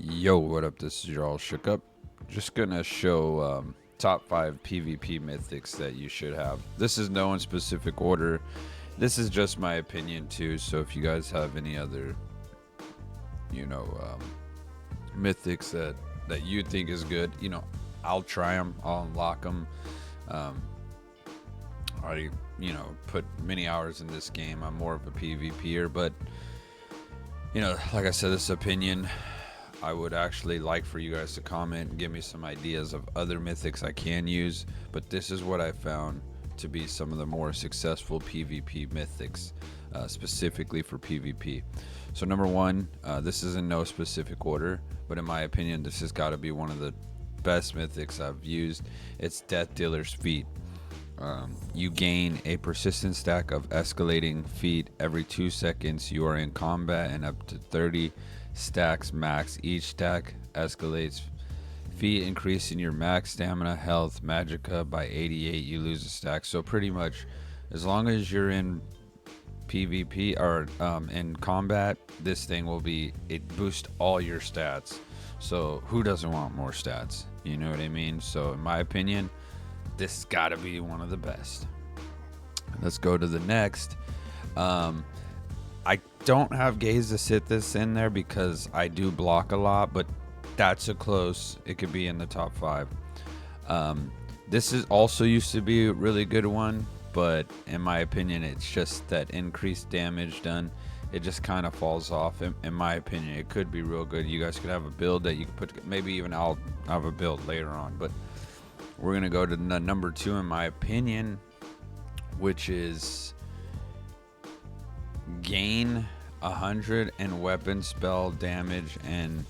Yo, what up? This is your all shook up. Just gonna show top 5 PvP mythics that you should have. This is no in specific order. This is just my opinion too. So if you guys have any other, mythics that you think is good, I'll try them. I'll unlock them. Already, put many hours in this game. I'm more of a PvPer, but like I said, this opinion. I would actually like for you guys to comment and give me some ideas of other mythics I can use, but this is what I found to be some of the more successful PvP mythics, specifically for PvP. So number one, this is in no specific order, but in my opinion, this has got to be one of the best mythics I've used. It's Death Dealer's Feet. You gain a persistent stack of escalating feet every 2 seconds you are in combat, and up to 30 stacks max. Each stack escalates feet, increasing your max stamina, health, magicka by 88. You lose a stack. So pretty much, as long as you're in PvP or in combat, this thing will it boosts all your stats. So who doesn't want more stats? You know what I mean? So in my opinion, this has got to be one of the best. Let's go to the next. I don't have gaze to sit this in there because I do block a lot, but that's a close. It could be in the top 5. This is also used to be a really good one, but in my opinion, it's just that increased damage done. It just kind of falls off. In my opinion, it could be real good. You guys could have a build that you could put. Maybe even I'll have a build later on, but we're gonna go to number 2 in my opinion, which is gain 100 and weapon spell damage and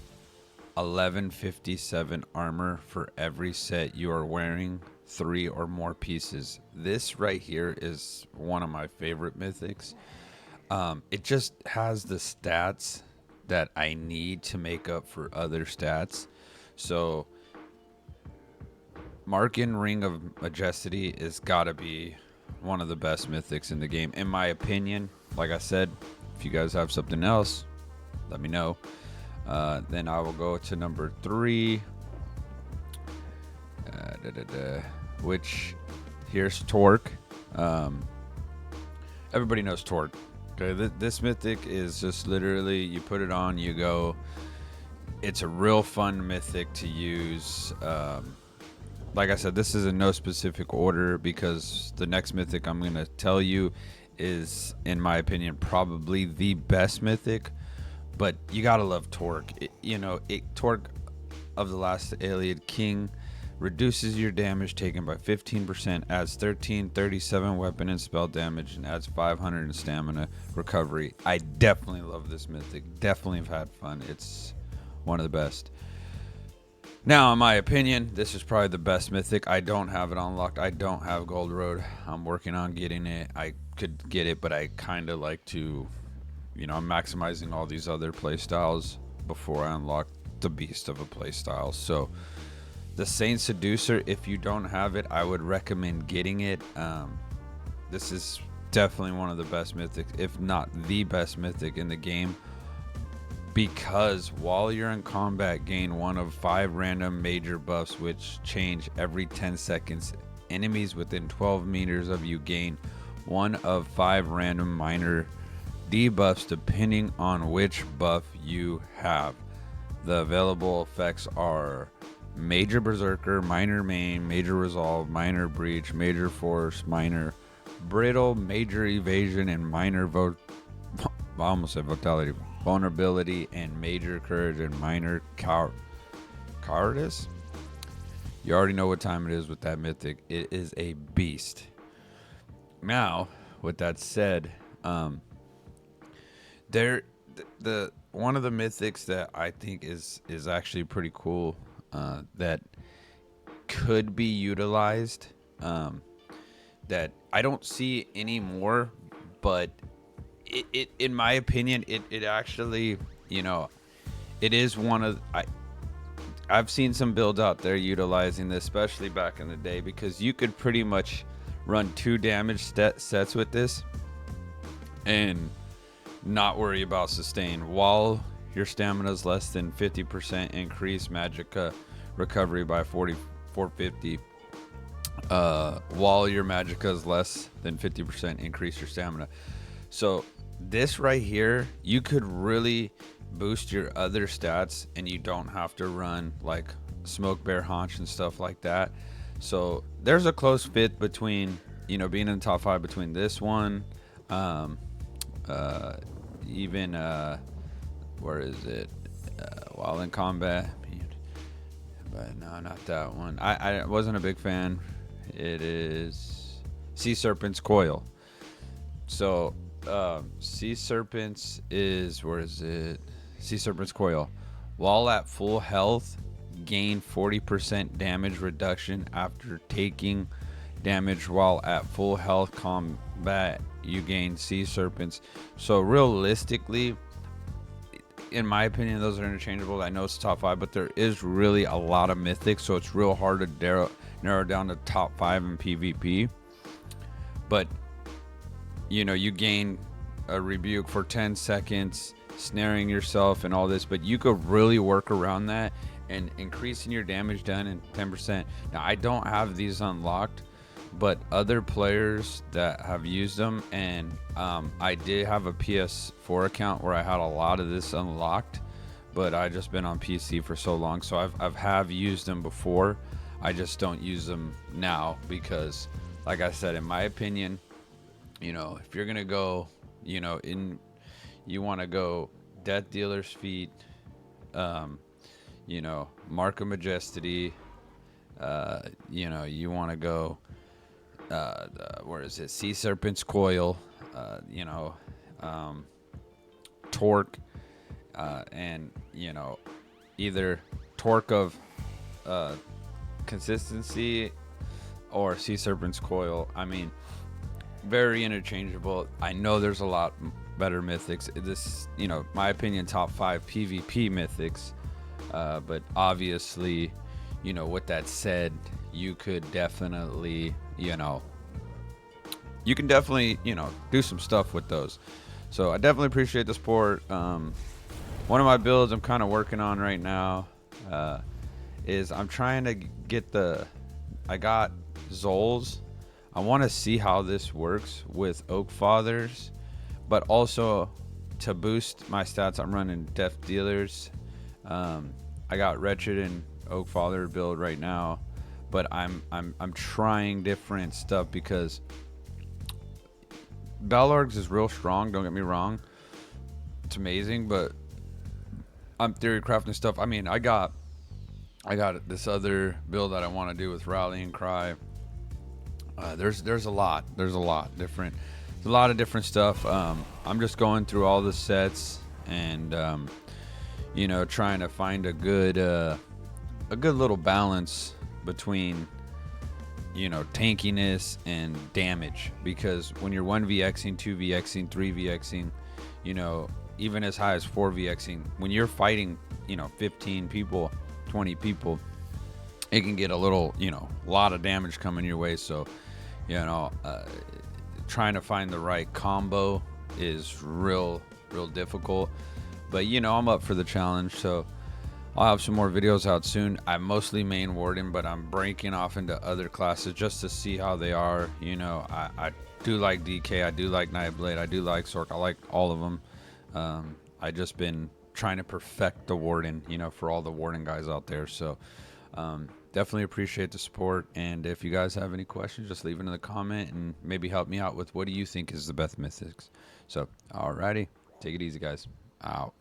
1157 armor for every set you are wearing 3 or more pieces. This right here is one of my favorite mythics. It just has the stats that I need to make up for other stats. So Markin Ring of Majesty is gotta be one of the best mythics in the game, in my opinion. Like I said, if you guys have something else, let me know. Then I will go to number 3, which here's Torque. Everybody knows Torque. Okay, this mythic is just literally you put it on, you go. It's a real fun mythic to use. Like I said, this is in no specific order because the next mythic I'm going to tell you is, in my opinion, probably the best mythic. But you got to love Torque. Torque of the Last Alien King reduces your damage taken by 15%, adds 1337 weapon and spell damage, and adds 500 in stamina recovery. I definitely love this mythic. Definitely have had fun. It's one of the best. Now, in my opinion, this is probably the best mythic. I don't have it unlocked. I don't have Gold Road. I'm working on getting it. I could get it, but I kind of like to, I'm maximizing all these other playstyles before I unlock the beast of a playstyle. So, the Saint Seducer, if you don't have it, I would recommend getting it. This is definitely one of the best mythics, if not the best mythic in the game. Because while you're in combat, gain one of 5 random major buffs which change every 10 seconds. Enemies within 12 meters of you gain one of 5 random minor debuffs depending on which buff you have. The available effects are Major Berserker, Minor Main, Major Resolve, Minor Breach, Major Force, Minor Brittle, Major Evasion, and Minor I almost said Vitality. Vulnerability and Major Courage and Minor Cowardice. You already know what time it is with that mythic. It is a beast. Now, with that said, one of the mythics that I think is actually pretty cool, that could be utilized, that I don't see anymore, but it in my opinion, it actually, it is one of I've seen some builds out there utilizing this, especially back in the day, because you could pretty much run 2 damage sets with this and not worry about sustain while your stamina is less than 50%, increase magicka recovery by 450. While your magicka is less than 50%, increase your stamina. So this right here, you could really boost your other stats, and you don't have to run like smoke bear haunch and stuff like that. So there's a close fit between, you know, being in the top 5 between this one, um, even where is it? While in combat, but no, not that one. I wasn't a big fan. It is sea-serpents coil. So sea-serpents is, where is it? Sea-serpents coil. While at full health, gain 40% damage reduction after taking damage. While at full health combat, you gain sea-serpents. So realistically, in my opinion, those are interchangeable. I know it's top 5, but there is really a lot of mythics, so it's real hard to narrow down to top 5 in PvP. But you know, you gain a rebuke for 10 seconds, snaring yourself and all this, but you could really work around that and increasing your damage done in 10%. Now, I don't have these unlocked, but other players that have used them, and I did have a PS4 account where I had a lot of this unlocked, but I just been on PC for so long, so I've used them before. I just don't use them now because, like I said, in my opinion, you know, if you're gonna go, you know, you want to go Death Dealer's Feet, you know, Mark of Majesty, you know, you want to go, where is it? Sea-serpents coil, you know, torque, and you know, either torque of consistency or sea-serpents coil. I mean, very interchangeable. I know there's a lot better mythics. This, you know, my opinion, top 5 PvP mythics. But obviously, you know, with that said, you could definitely, you know, do some stuff with those. So I definitely appreciate the support. One of my builds I'm kind of working on right now is I'm trying to get I got Zols. I want to see how this works with Oak Fathers, but also to boost my stats, I'm running Death Dealers. I got Wretched and Oak Father build right now, but I'm trying different stuff because Balorg's is real strong. Don't get me wrong, it's amazing, but I'm theory crafting stuff. I mean, I got this other build that I want to do with Rallying Cry. There's a lot different. There's a lot of different stuff. I'm just going through all the sets and you know, trying to find a good little balance between, you know, tankiness and damage, because when you're 1vxing, 2vxing, 3vxing, you know, even as high as 4vxing, when you're fighting, you know, 15 people, 20 people, it can get a little, you know, a lot of damage coming your way. So, you know, trying to find the right combo is real difficult, but you know, I'm up for the challenge. So I'll have some more videos out soon. I mostly main Warden, but I'm breaking off into other classes just to see how they are. You know, I do like DK, I do like Nightblade, I do like Sork, I like all of them. I just been trying to perfect the Warden, you know, for all the Warden guys out there. So definitely appreciate the support, and if you guys have any questions, just leave it in the comment and maybe help me out with what do you think is the best mythics. So alrighty, take it easy, guys. Out.